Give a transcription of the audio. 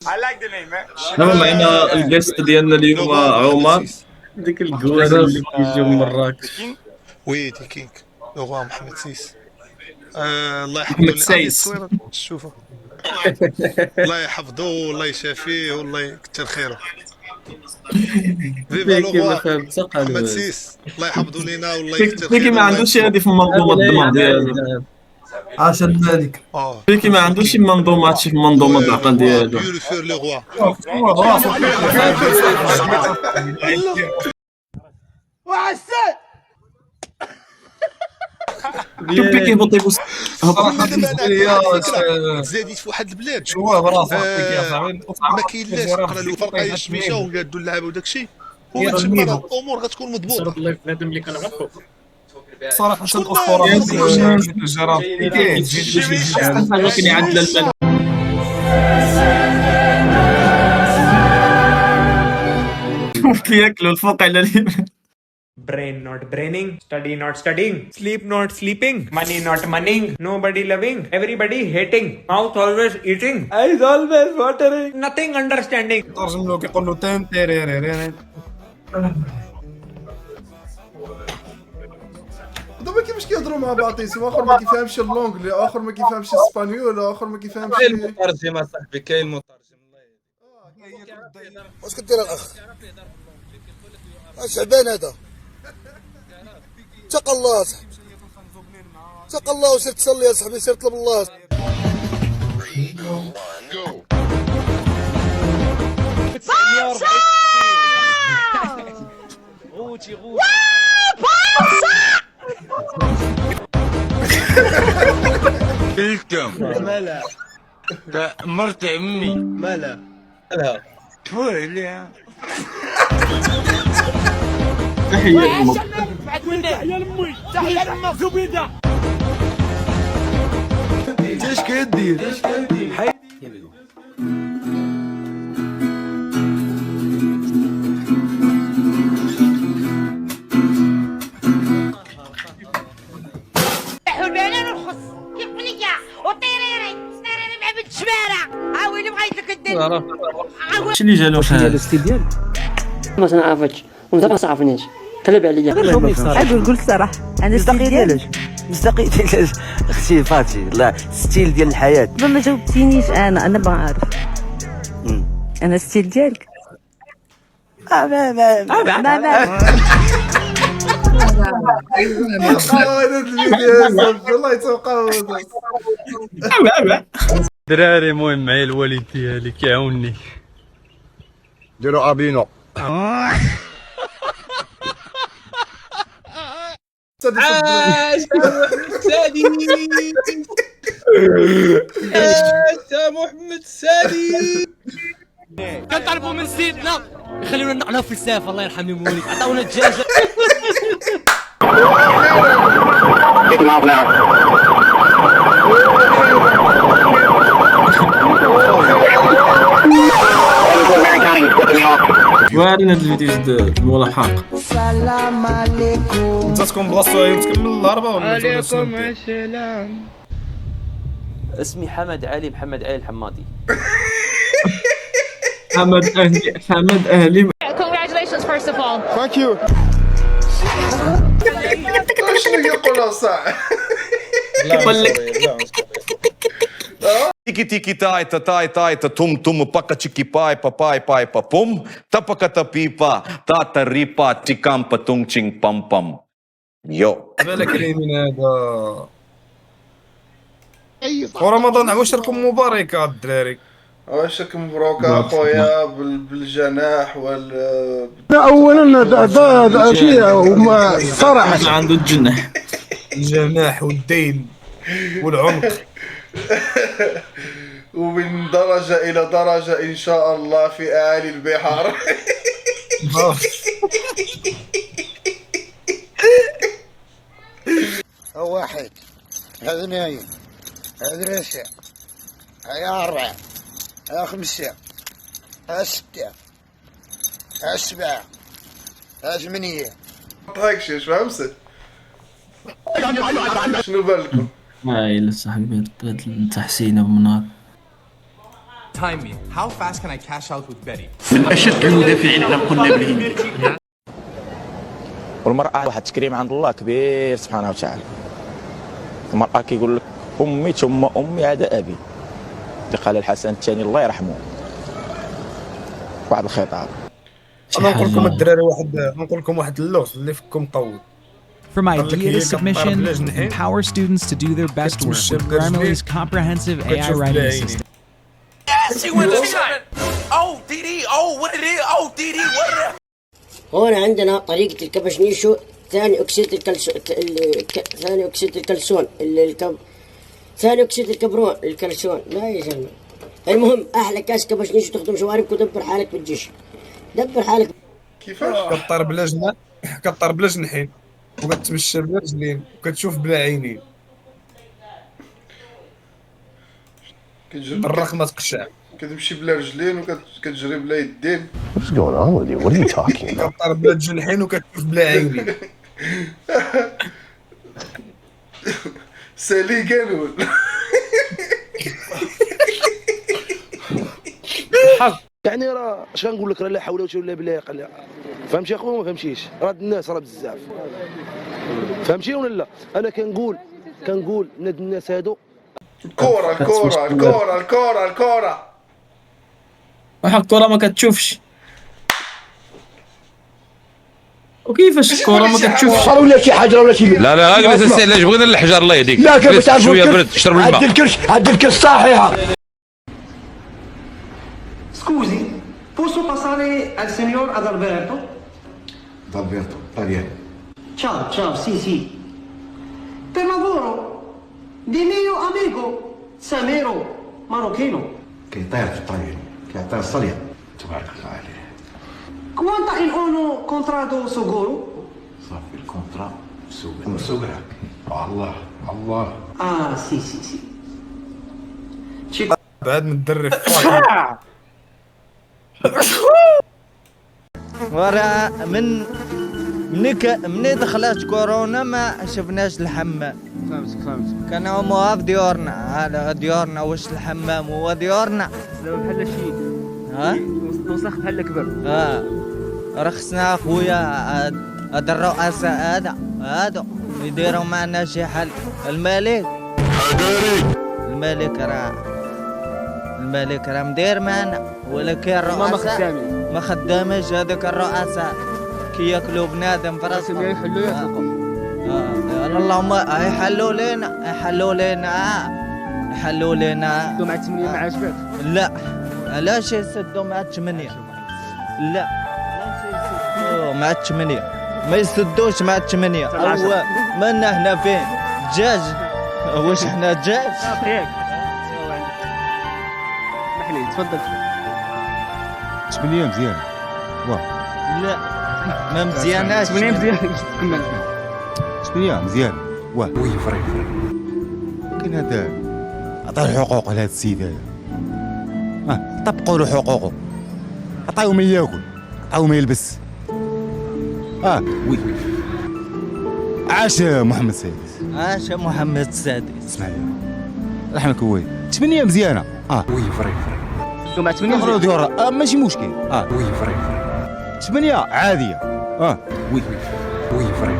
شنو معنا الجيست ديالنا اليوم عمر. ديك الكوارع اللي كيجيو من مراكش. وي دي كينك لو محمد سيس. الله يحفظه محمد سايس. شوفوا الله يحفظه والله يشافيه والله يكثر خيره. فيفا لو محمد سيس الله يحفظه لينا والله يكثر خيره. فيكي ما عندوش هذه في منظومه الدماغ ديالو. عاش الملك. فيكي ما عندوش شي منظومات شي منظومه العقل ديالو. بيوريفير لو غوا. وعسل شوف بيكي هبط يبوس زاديت في واحد البلاد شوف براسك ما كاينلاش قرا له فرقه الشميشه وقادوا اللعابه وداك الشيء. هو تما الامور غتكون مضبوطه. الله بنادم اللي كنعرفو صراحه الاسطوره الجرام ولكن يعدل الملك. كياكلوا الفوق على اليمين. Brain not braining, study not studying, sleep not sleeping, money not moneying, nobody loving, everybody hating, mouth always eating, eyes always watering, nothing understanding. ترجم له كيقول له تن تيريريرين. دابا كيفاش كيهضروا مع بعضياتهم؟ اخر ما كيفهمش اللونجلي، اخر ما كيفهمش الاسبانيول، اخر ما كيفهمش كاين مترجم اصاحبي، كاين مترجم. الله واش كدير الاخ؟ شعبان هذا. اتق الله صاحبي، اتق الله وسير تصلي يا صاحبي، سير طلب الله. غوتي قلتم مالا مرت امي مالا لا تفور عليها. تحية لأمك. تحية لامي، تحية لامك زبيدة. اش كدير؟ حلبانين ونخص كيف بنية وطيريري ستيريري مع بنت شمارة. ويلي بغيت لك الدنيا. شنو اللي جالو واش ديال الستيل ديالك؟ ما تنعرفكش وانت ما تعرفنيش، قلب عليا. قول الصراحة أنا ستيل ديالك مستقيم اختي فاتي. لا ستيل ديال الحياة. ما جاوبتينيش. أنا بغا نعرف أنا ستيل ديالك. هذا الفيديو والله يتوقعوا. دراري المهم معايا الوالد ديالي كيعاونني. ديروا ابينو. سادي يا محمد سادي. كنطلبوا من سيدنا يخليونا نقلاو في السيف. الله يرحم المولد عطاونا الدجاجه. وارينا هاد الفيديو جد ملاحق. السلام عليكم. انت تكون بلاصتو يوم تكمل الضربه ولا عليكم السلام. اسمي حمد علي محمد علي الحمادي. حمد اهلي. Congratulations first of all. ثانك يو. شنو يقولوا صح؟ يقول لك Tiki tiki tai ta tai tai ta tum tum paka chiki pai pa pai pai pa pum tapaka ta pipa ta ta ripa tikam patung ching pam pam. Yo. بالك من هذا. ورمضان عواشركم مباركة الدراري. عواشركم مبروك اخويا بالجناح اولا شيء وما صراحه عنده الجناح. الجناح والدين والعمق. ومن درجة إلى درجة إن شاء الله في أعالي البحار. واحد هذا نايم، هذا راسع، هذا أربعة، هذا خمسة، هذا ستة، هذا سبعة، هذا ثمانية. هيك ايش فهمت؟ شنو بالكم؟ هاي لصاحبي هاد التحسين ابو منار. time me. How fast can I cash out with Betty? من اشد المدافعين على القلاب الهندي. والمرأة واحد تكريم عند الله كبير سبحانه وتعالى. المرأة كيقول لك أمي ثم أمي هذا أبي. اللي قال الحسن الثاني الله يرحمه. واحد الخطاب. انا نقول لكم الدراري نقول لكم واحد اللغز اللي فيكم طول. From idea to submission, empower students to do their best work with Grammarly's comprehensive AI writing assistant. هون عندنا طريقة الكابشنيشو ثاني أكسيد الكلسون ثاني أكسيد الكبرون الكلسون. لا يا زلمة. المهم أحلى كاس كابشنيشو تخدم شواربك ودبر حالك بالجيش. دبر حالك. كيفاش؟ كطر بلا جنحين وكتمشى بلا رجلين وكتشوف بلا عينين. الرق ما تقشع. كتمشي بلا رجلين وكتجري بلا يدين. What's going on with you? What are you talking about? كطر بلا جنحين وكتشوف بلا عينين. سالي قانون. يعني راه اش غنقول لك، راه لا حول ولا بالله قال. فهمتي اخويا ما فهمتيش؟ راه الناس راه بزاف. فهمتي ولا لا؟ انا كنقول ناد الناس هادو. الكورة واحد الكرة ما كتشوفش. وكيفاش الكرة ما كتشوفش؟ ولا شي حاجه ولا شي. لا اجلس علاش بغينا الحجر الله يهديك. لا كيف تعرف شويه برد اشرب الماء. عاد الكرش صحيحه. Scusi, posso passare al signor Adalberto? Adalberto, italiano. Ciao, sì. Per lavoro di mio amico Samero marocchino. Che تعرف الطلياني، che تعرف الطلياني. تبارك الله عليه. Quanto in uno contratto sogoro? صافي الكونترا سوغرا. الله. Ah, sì. بعد من الدري ورا من دخلت كورونا ما شفناش الحمام. فهمتك. كانوا مواف ديورنا على ديورنا واش الحمام هو ديورنا. بحال شي. ها؟ وسخ بحال كبر. رخصنا اخويا هاد الرؤساء هادو يديروا معنا شي حل. الملك راه مدير معنا، ولكن الرؤساء ما خدامش. هذوك الرؤساء كي ياكلوا بنادم في راسهم يحلوا يحلقوا. اللهم يحلوا لنا مع 8 ما عجبك؟ لا علاش يسدوا مع 8؟ لا مع 8 ما يسدوش مع 8. هو مالنا هنا فين؟ دجاج؟ واش احنا دجاج؟ تفضل. 8 مزيان. لا ما مزياناش. 8 مزيان. 8 مزيان. وي فري. كاين هذا عطاه الحقوق لهذا السيد هذا. طبقوا له حقوقه. عطاوه ما ياكل، عطاوه ما يلبس. وي. عاش محمد السادس. اسمع لي. رحمك وي. 8 مزيانه. وي فري. مع 8 نقرو ديور ماشي مشكل. وي فري. 8 عاديه. وي فري.